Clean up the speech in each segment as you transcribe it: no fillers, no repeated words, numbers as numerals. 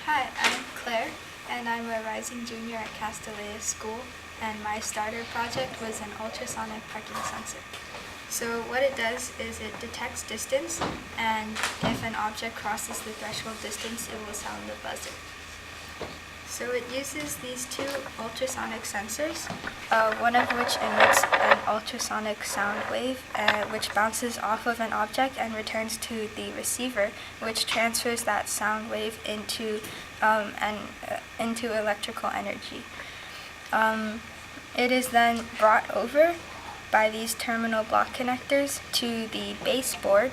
Hi, I'm Claire, and I'm a rising junior at Castaneda School, and my starter project was an ultrasonic parking sensor. So what it does is it detects distance, and if an object crosses the threshold distance, it will sound the buzzer. So it uses these two ultrasonic sensors, one of which emits an ultrasonic sound wave, which bounces off of an object and returns to the receiver, which transfers that sound wave into electrical energy. It is then brought over by these terminal block connectors to the baseboard,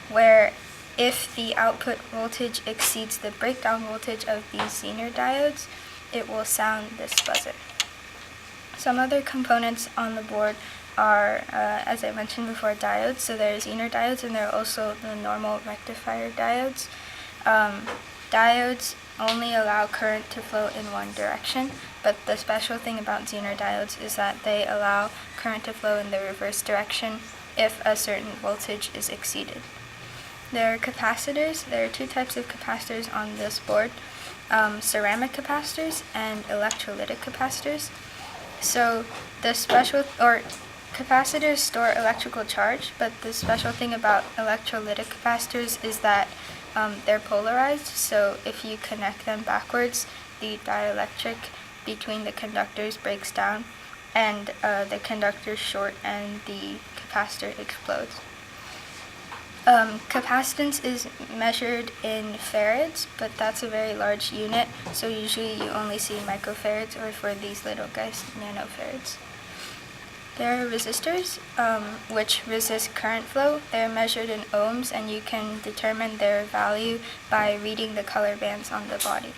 where if the output voltage exceeds the breakdown voltage of these Zener diodes, it will sound this buzzer. Some other components on the board are, as I mentioned before, diodes. So there are Zener diodes, and there are also the normal rectifier diodes. Diodes only allow current to flow in one direction, but the special thing about Zener diodes is that they allow current to flow in the reverse direction if a certain voltage is exceeded. There are capacitors. There are two types of capacitors on this board, ceramic capacitors and electrolytic capacitors. So capacitors store electrical charge, but the special thing about electrolytic capacitors is that they're polarized, so if you connect them backwards, the dielectric between the conductors breaks down, and the conductors short and the capacitor explodes. Capacitance is measured in farads, but that's a very large unit, so usually you only see microfarads, or for these little guys, nanofarads. There are resistors, which resist current flow. They're measured in ohms, and you can determine their value by reading the color bands on the body.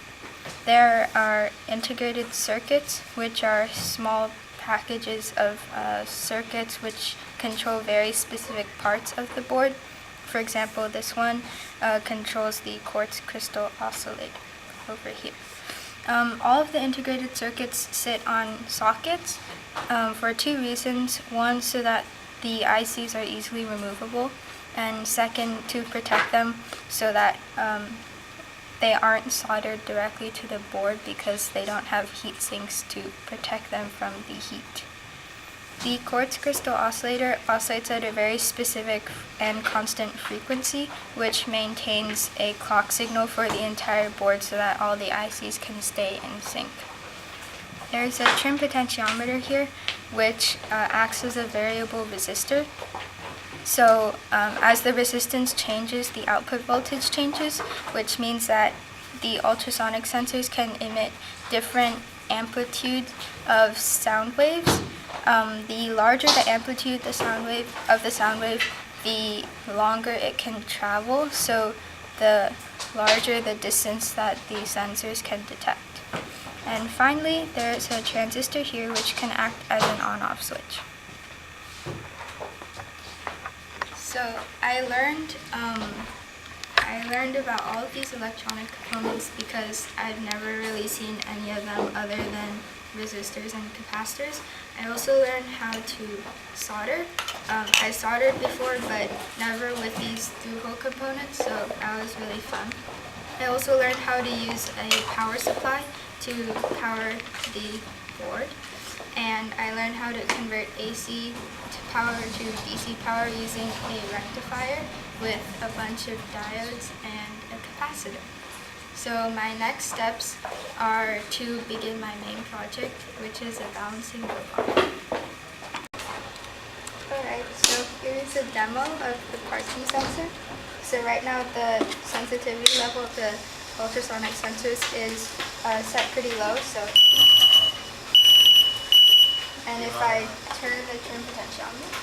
There are integrated circuits, which are small packages of circuits which control very specific parts of the board. For example, this one controls the quartz crystal oscillator over here. All of the integrated circuits sit on sockets for two reasons. One, so that the ICs are easily removable, and second, to protect them so that they aren't soldered directly to the board because they don't have heat sinks to protect them from the heat. The quartz crystal oscillator oscillates at a very specific and constant frequency, which maintains a clock signal for the entire board so that all the ICs can stay in sync. There's a trim potentiometer here, which acts as a variable resistor. So as the resistance changes, the output voltage changes, which means that the ultrasonic sensors can emit different amplitude of sound waves. The larger the amplitude of the sound wave, the longer it can travel, so the larger the distance that the sensors can detect. And finally, there's a transistor here which can act as an on-off switch. So I learned about all of these electronic components because I've never really seen any of them other than resistors and capacitors. I also learned how to solder. I soldered before, but never with these through-hole components, so that was really fun. I also learned how to use a power supply to power the board, and I learned how to convert AC power to DC power using a rectifier with a bunch of diodes and a capacitor. So my next steps are to begin my main project, which is a balancing robot. Alright, so here's a demo of the parking sensor. So right now the sensitivity level of the ultrasonic sensors is set pretty low, and if I turn the trim potentiometer,